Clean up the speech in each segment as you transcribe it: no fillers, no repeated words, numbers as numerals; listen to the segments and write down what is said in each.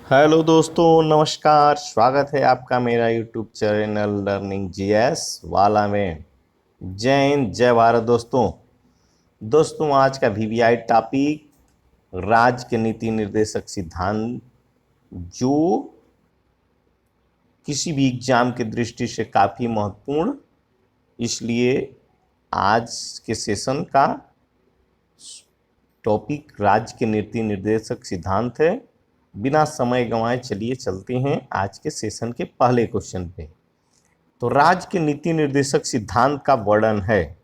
Hello दोस्तों, नमस्कार। स्वागत है आपका मेरा यूट्यूब चैनल लर्निंग जीएस वाला में। जय हिंद, जय भारत। दोस्तों आज का वीवीआई टॉपिक राज्य के नीति निर्देशक सिद्धांत, जो किसी भी एग्जाम की दृष्टि से काफ़ी महत्वपूर्ण, इसलिए आज के सेशन का टॉपिक राज्य के नीति निर्देशक सिद्धांत है। बिना समय गंवाए चलिए चलते हैं आज के सेशन के पहले क्वेश्चन पे। तो राज्य के नीति निर्देशक सिद्धांत का वर्णन है,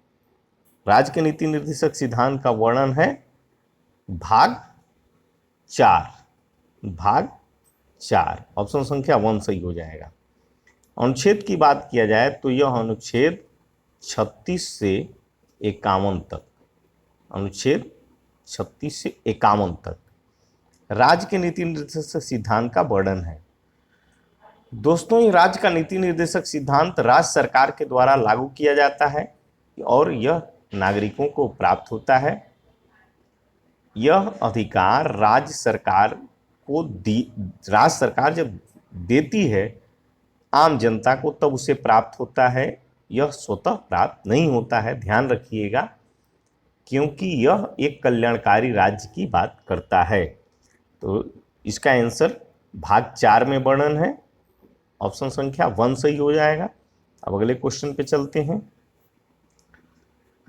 राज्य के नीति निर्देशक सिद्धांत का वर्णन है भाग 4। भाग 4 ऑप्शन संख्या 1 सही हो जाएगा। अनुच्छेद की बात किया जाए तो यह अनुच्छेद 36 से 51 तक, अनुच्छेद 36 से 51 तक राज्य के नीति निर्देशक सिद्धांत का वर्णन है। दोस्तों, ये राज्य का नीति निर्देशक सिद्धांत राज्य सरकार के द्वारा लागू किया जाता है और यह नागरिकों को प्राप्त होता है। यह अधिकार राज्य सरकार जब देती है आम जनता को, तब उसे प्राप्त होता है। यह स्वतः प्राप्त नहीं होता है, ध्यान रखिएगा, क्योंकि यह एक कल्याणकारी राज्य की बात करता है। तो इसका आंसर भाग 4 में वर्णन है, ऑप्शन संख्या 1 सही हो जाएगा। अब अगले क्वेश्चन पे चलते हैं।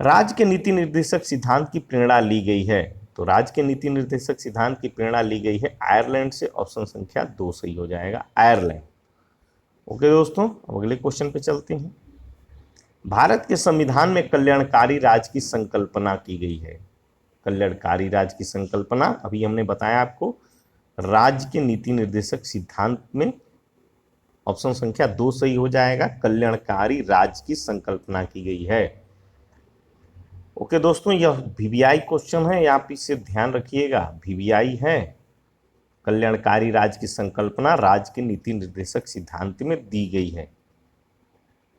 राज्य के नीति निर्देशक सिद्धांत की प्रेरणा ली गई है, तो राज्य के नीति निर्देशक सिद्धांत की प्रेरणा ली गई है आयरलैंड से, ऑप्शन संख्या 2 सही हो जाएगा, आयरलैंड। ओके दोस्तों, अब अगले क्वेश्चन पे चलते हैं। भारत के संविधान में कल्याणकारी राज्य की संकल्पना की गई है। कल्याणकारी राज्य की संकल्पना अभी हमने बताया आपको, राज्य के नीति निर्देशक सिद्धांत में ऑप्शन संख्या 2 सही हो जाएगा, कल्याणकारी राज्य की संकल्पना की गई है। ओके दोस्तों, यह वीवीआई क्वेश्चन है, आप इसे ध्यान रखिएगा, वीवीआई है। कल्याणकारी राज्य की संकल्पना राज्य के नीति निर्देशक सिद्धांत में दी गई है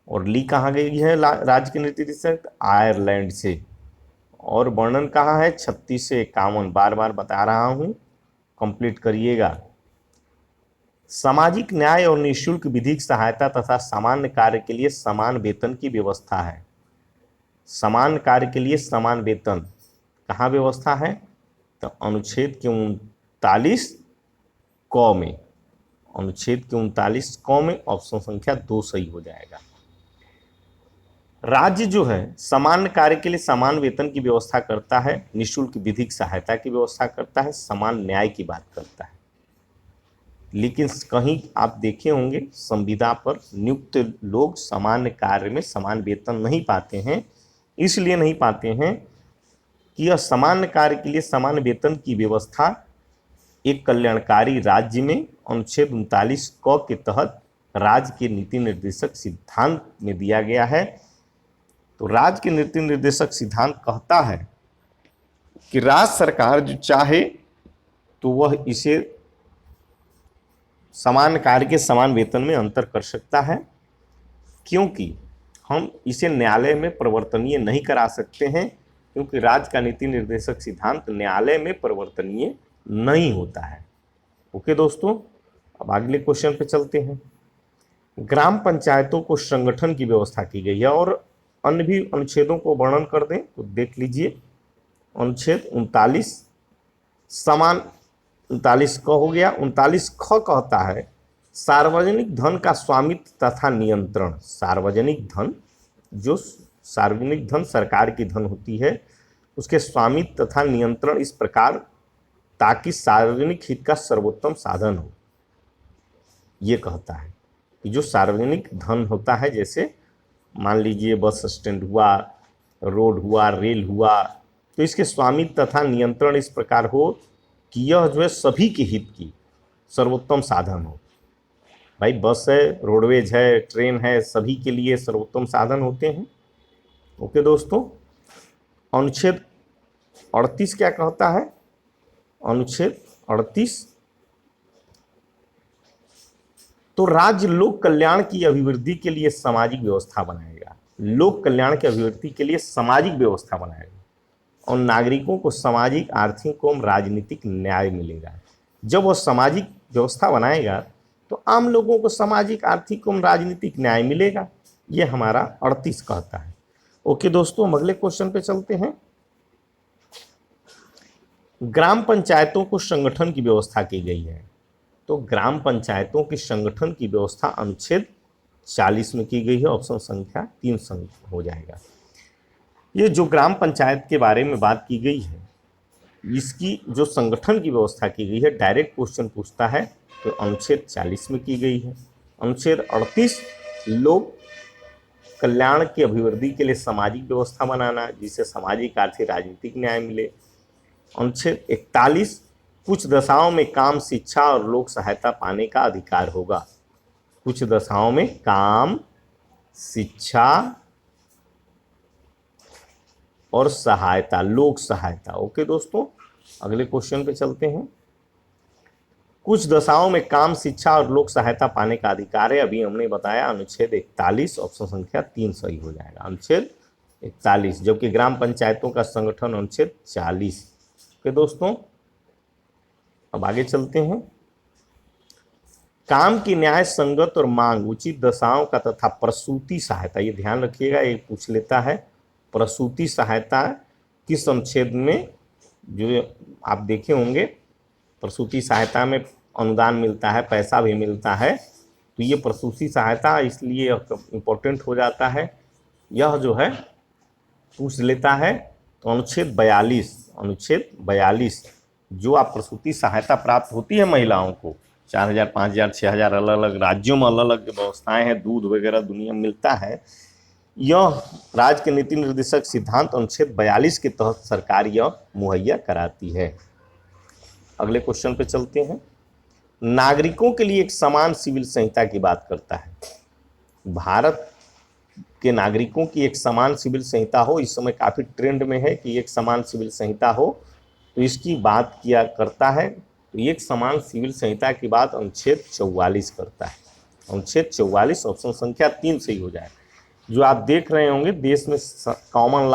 और ली कहाँ गई है राज्य के नीति निर्देशक? आयरलैंड से। और वर्णन कहाँ है? 36 से 51, बार बार बता रहा हूं, कंप्लीट करिएगा। सामाजिक न्याय और निःशुल्क विधिक सहायता तथा सामान्य कार्य के लिए समान वेतन की व्यवस्था है। समान कार्य के लिए समान वेतन कहाँ व्यवस्था है? तो अनुच्छेद के 39 क में, अनुच्छेद के 39 क में ऑप्शन संख्या 2 सही हो जाएगा। राज्य जो है समान कार्य के लिए समान वेतन की व्यवस्था करता है, निःशुल्क विधिक सहायता की व्यवस्था करता है, समान न्याय की बात करता है। लेकिन कहीं आप देखे होंगे संविदा पर नियुक्त लोग समान कार्य में समान वेतन नहीं पाते हैं। इसलिए नहीं पाते हैं कि यह समान कार्य के लिए समान वेतन की व्यवस्था एक कल्याणकारी राज्य में अनुच्छेद 39 क के तहत राज्य के नीति निर्देशक सिद्धांत में दिया गया है। तो राज्य के नीति निर्देशक सिद्धांत कहता है कि राज्य सरकार जो चाहे तो वह इसे समान कार्य के समान वेतन में अंतर कर सकता है, क्योंकि हम इसे न्यायालय में परिवर्तनीय नहीं करा सकते हैं, क्योंकि राज्य का नीति निर्देशक सिद्धांत न्यायालय में परिवर्तनीय नहीं होता है। ओके दोस्तों, अब अगले क्वेश्चन पे चलते हैं। ग्राम पंचायतों को संगठन की व्यवस्था की गई है, और अन्य भी अनुच्छेदों को वर्णन कर दें तो देख लीजिए। अनुच्छेद 39 समान 39 क हो गया। 39 ख कहता है सार्वजनिक धन का स्वामित्व तथा नियंत्रण। सार्वजनिक धन, जो सार्वजनिक धन सरकार की धन होती है, उसके स्वामित्व तथा नियंत्रण इस प्रकार ताकि सार्वजनिक हित का सर्वोत्तम साधन हो। ये कहता है कि जो सार्वजनिक धन होता है, जैसे मान लीजिए बस स्टैंड हुआ, रोड हुआ, रेल हुआ, तो इसके स्वामित्व तथा नियंत्रण इस प्रकार हो कि यह जो है सभी के हित की सर्वोत्तम साधन हो। भाई बस है, रोडवेज है, ट्रेन है, सभी के लिए सर्वोत्तम साधन होते हैं। ओके दोस्तों, अनुच्छेद 38 क्या कहता है? अनुच्छेद 38, तो राज्य लोक कल्याण की अभिवृद्धि के लिए सामाजिक व्यवस्था बनाएगा। लोक कल्याण की अभिवृद्धि के लिए सामाजिक व्यवस्था बनाएगा और नागरिकों को सामाजिक, आर्थिक एवं राजनीतिक न्याय मिलेगा। जब वह सामाजिक व्यवस्था बनाएगा तो आम लोगों को सामाजिक, आर्थिक एवं राजनीतिक न्याय मिलेगा। ये हमारा 38 कहता है। ओके दोस्तों, हम अगले क्वेश्चन पे चलते हैं। ग्राम पंचायतों को संगठन की व्यवस्था की गई है। तो ग्राम पंचायतों की संगठन की व्यवस्था अनुच्छेद 40 में की गई है। ऑप्शन संख्या 3 हो जाएगा। ये जो ग्राम पंचायत के बारे में बात की गई है, इसकी जो संगठन की व्यवस्था की गई है, डायरेक्ट क्वेश्चन पूछता है तो अनुच्छेद 40 में की गई है। अनुच्छेद 38 लोक कल्याण की अभिवृद्धि के लिए सामाजिक व्यवस्था बनाना, जिससे सामाजिक, आर्थिक, राजनीतिक न्याय मिले। अनुच्छेद 41 कुछ दशाओं में काम, शिक्षा और लोक सहायता पाने का अधिकार होगा। कुछ दशाओं में काम, शिक्षा और सहायता, लोक सहायता। ओके दोस्तों, अगले क्वेश्चन पे चलते हैं। कुछ दशाओं में काम, शिक्षा और लोक सहायता पाने का अधिकार है, अभी हमने बताया अनुच्छेद 41, ऑप्शन संख्या 3 सही हो जाएगा। अनुच्छेद 41, जबकि ग्राम पंचायतों का संगठन अनुच्छेद 40। ओके दोस्तों, अब आगे चलते हैं। काम की न्याय संगत और मांग, उचित दशाओं का तथा प्रसूति सहायता, ये ध्यान रखिएगा, ये पूछ लेता है। प्रसूति सहायता किस अनुच्छेद में, जो आप देखे होंगे, प्रसूति सहायता में अनुदान मिलता है, पैसा भी मिलता है, तो ये प्रसूति सहायता इसलिए इम्पोर्टेंट हो जाता है। यह जो है पूछ लेता है तो अनुच्छेद 42 जो आप प्रसूति सहायता प्राप्त होती है महिलाओं को, 4000, 5000, 6000, अलग अलग राज्यों में अलग अलग व्यवस्थाएं हैं, दूध वगैरह दुनिया में मिलता है। यह राज्य के नीति निर्देशक सिद्धांत अनुच्छेद 42 के तहत सरकार यह मुहैया कराती है। अगले क्वेश्चन पे चलते हैं। नागरिकों के लिए एक समान सिविल संहिता की बात करता है। भारत के नागरिकों की एक समान सिविल संहिता हो, इस समय काफ़ी ट्रेंड में है कि एक समान सिविल संहिता हो, तो इसकी बात किया करता है। तो एक समान सिविल संहिता की बात अनुच्छेद 44 करता है। अनुच्छेद 44, ऑप्शन संख्या 3 सही हो जाए। जो आप देख रहे होंगे देश में कॉमन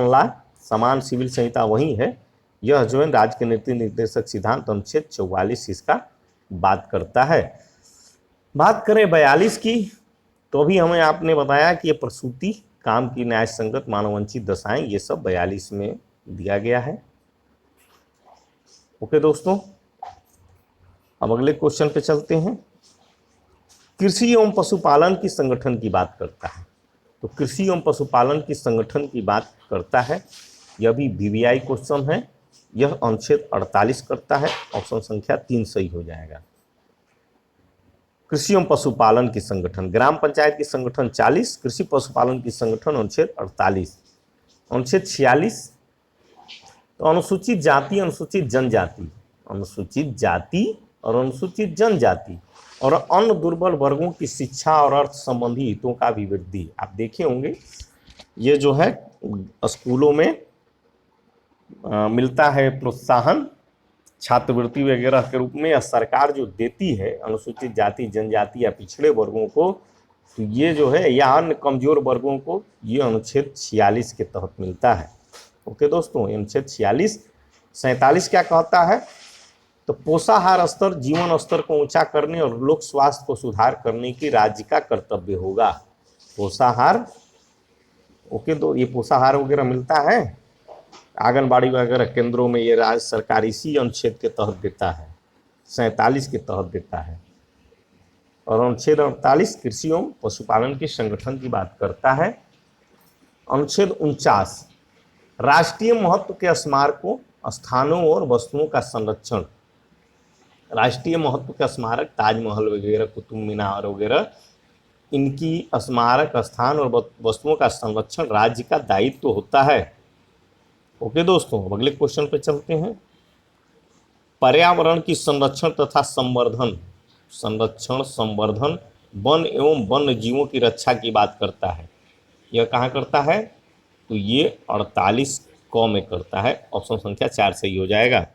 लॉ समान सिविल संहिता वही है। यह जो है राज्य के नीति निर्देशक सिद्धांत अनुच्छेद 44 इसका बात करता है। बात करें 42 की, तो अभी हमें आपने बताया कि ये प्रसूति, काम की न्याय संगत, मानववंचित दशाएं, ये सब 42 में दिया गया है। ओके दोस्तों, अब अगले क्वेश्चन पे चलते हैं। कृषि एवं पशुपालन की संगठन की बात करता है। तो कृषि एवं पशुपालन की संगठन की बात करता है, यह भी वीवीआई क्वेश्चन है। यह अनुच्छेद 48 करता है। ऑप्शन संख्या 3 सही हो जाएगा। कृषि एवं पशुपालन की संगठन, ग्राम पंचायत की संगठन 40, कृषि पशुपालन की संगठन अनुच्छेद 48। अनुच्छेद 46, तो अनुसूचित जाति, अनुसूचित जनजाति, अनुसूचित जाति और अनुसूचित जनजाति और अन्य दुर्बल वर्गों की शिक्षा और अर्थ संबंधी हितों का अभिवृद्धि। आप देखे होंगे ये जो है स्कूलों में मिलता है प्रोत्साहन, छात्रवृत्ति वगैरह के रूप में, या सरकार जो देती है अनुसूचित जाति, जनजाति या पिछड़े वर्गों को, तो ये जो है या अन्य कमजोर वर्गों को ये अनुच्छेद 46 के तहत मिलता है। ओके दोस्तों, अनुच्छेद 46। 47 क्या कहता है, तो पोषाहार स्तर, जीवन स्तर को ऊंचा करने और लोक स्वास्थ्य को सुधार करने की राज्य का कर्तव्य होगा। पोषाहार, ओके, तो ये पोषाहार वगैरह मिलता है आंगनबाड़ी वगैरह केंद्रों में, ये राज्य सरकार इसी अनुच्छेद के तहत देता है, 47 के तहत देता है। और अनुच्छेद 48 कृषि एवं पशुपालन के संगठन की बात करता है। अनुच्छेद 49 राष्ट्रीय महत्व के स्मारकों, स्थानों और वस्तुओं का संरक्षण। राष्ट्रीय महत्व का स्मारक, ताजमहल वगैरह, कुतुब मीनार वगैरह, इनकी स्मारक, स्थान और वस्तुओं का संरक्षण राज्य का दायित्व होता है। ओके दोस्तों, अगले क्वेश्चन पे चलते हैं। पर्यावरण की संरक्षण तथा संवर्धन, संवर्धन, वन एवं वन्य जीवों की रक्षा की बात करता है। यह कहाँ करता है, तो ये 48 क में करता है। ऑप्शन संख्या 4 सही हो जाएगा।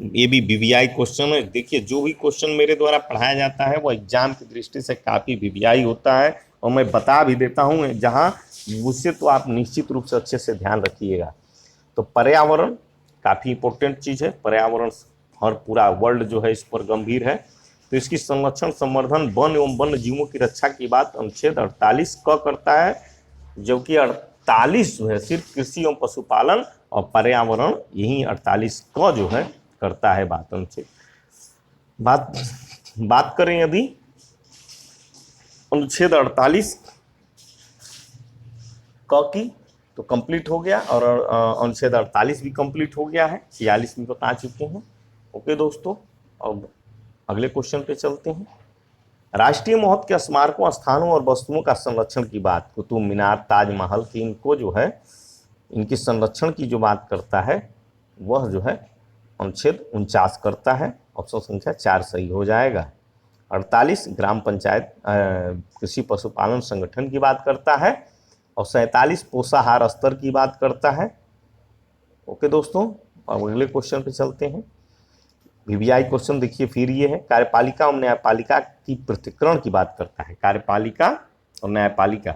ये भी वीवीआई क्वेश्चन है। देखिए, जो भी क्वेश्चन मेरे द्वारा पढ़ाया जाता है वो एग्जाम की दृष्टि से काफ़ी वीवीआई होता है, और मैं बता भी देता हूँ जहाँ उससे, तो आप निश्चित रूप से अच्छे से ध्यान रखिएगा। तो पर्यावरण काफ़ी इंपॉर्टेंट चीज़ है। पर्यावरण हर पूरा वर्ल्ड जो है इस पर गंभीर है। तो इसकी संरक्षण, संवर्धन, वन एवं वन्य जीवों की रक्षा की बात अनुच्छेद 48 क करता है, जबकि 48 जो है सिर्फ कृषि एवं पशुपालन और पर्यावरण, यही 48 क जो है करता है बात अनुच्छेद। बात करें यदि अनुच्छेद 48 क की, तो कंप्लीट हो गया, और अनुच्छेद 48 भी कंप्लीट हो गया है, 46 भी बता चुके हैं। ओके दोस्तों, अब अगले क्वेश्चन पे चलते हैं। राष्ट्रीय महत्व के स्मारकों, स्थानों और वस्तुओं का संरक्षण की बात, कुतुब मीनार, ताजमहल की, इनको जो है इनके संरक्षण की जो बात करता है वह जो है अनुच्छेद 49 करता है। ऑप्शन संख्या 4 सही हो जाएगा। 48 ग्राम पंचायत कृषि पशुपालन संगठन की बात करता है, और 47 पोषाहार स्तर की बात करता है। ओके दोस्तों, अब अगले क्वेश्चन पे चलते हैं। वीवीआई क्वेश्चन देखिए फिर ये है, कार्यपालिका और न्यायपालिका की पृथक्करण की बात करता है। कार्यपालिका और न्यायपालिका,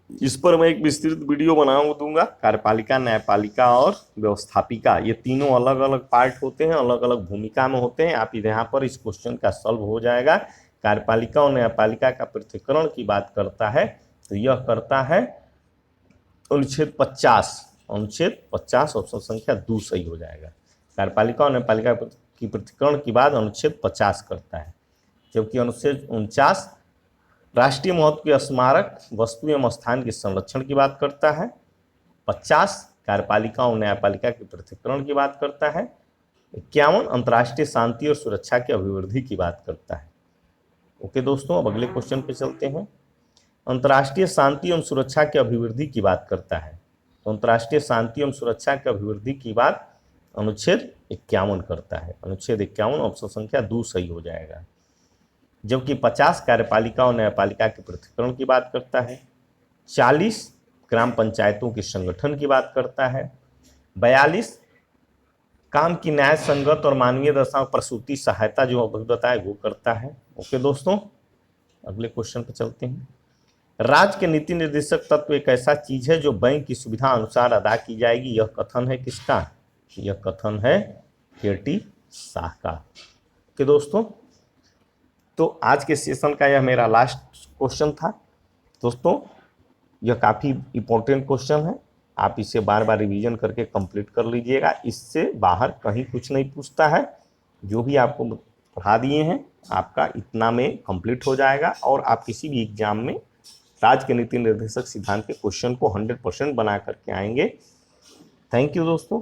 इस पर मैं एक विस्तृत वीडियो दूंगा। कार्यपालिका, न्यायपालिका और व्यवस्थापिका, ये तीनों अलग अलग पार्ट होते हैं, अलग अलग भूमिका में होते हैं। आप यहाँ पर इस क्वेश्चन का सॉल्व हो जाएगा। कार्यपालिका और न्यायपालिका का पृथक्करण की बात करता है, तो यह करता है अनुच्छेद 50। अनुच्छेद 50 ऑप्शन संख्या 2 सही हो जाएगा। कार्यपालिका और न्यायपालिका की पृथक्करण की बात अनुच्छेद 50 करता है, जबकि अनुच्छेद 49 राष्ट्रीय महत्व के स्मारक, वस्तु एवं स्थान के संरक्षण की बात करता है। 50 कार्यपालिका और न्यायपालिका के पृथक्करण की बात करता है। 51 अंतर्राष्ट्रीय शांति और सुरक्षा की अभिवृद्धि की बात करता है। ओके दोस्तों, अब अगले क्वेश्चन पे चलते हैं। अंतर्राष्ट्रीय शांति एवं सुरक्षा की अभिवृद्धि की बात करता है, तो अंतर्राष्ट्रीय शांति एवं सुरक्षा की अभिवृद्धि की बात अनुच्छेद 51 करता है। अनुच्छेद 51 ऑप्शन संख्या 2 सही हो जाएगा। जबकि 50 कार्यपालिका और न्यायपालिका के पृथक्करण की बात करता है। 40 ग्राम पंचायतों के संगठन की बात करता है। 42 काम की न्याय संगत और मानवीय दशा प्रसूति सहायता जो अभी बताए वो करता है। ओके दोस्तों, अगले क्वेश्चन पे चलते हैं। राज्य के नीति निर्देशक तत्व एक ऐसा चीज है जो बैंक की सुविधा अनुसार अदा की जाएगी, यह कथन है किसका? यह कथन है के.टी. शाह का। ओके दोस्तों, तो आज के सेशन का यह मेरा लास्ट क्वेश्चन था। दोस्तों, यह काफ़ी इम्पोर्टेंट क्वेश्चन है, आप इसे बार बार रिवीजन करके कंप्लीट कर लीजिएगा। इससे बाहर कहीं कुछ नहीं पूछता है, जो भी आपको पढ़ा दिए हैं आपका इतना में कंप्लीट हो जाएगा, और आप किसी भी एग्जाम में राज्य के नीति निर्देशक सिद्धांत के क्वेश्चन को 100% बना करके आएंगे। थैंक यू दोस्तों।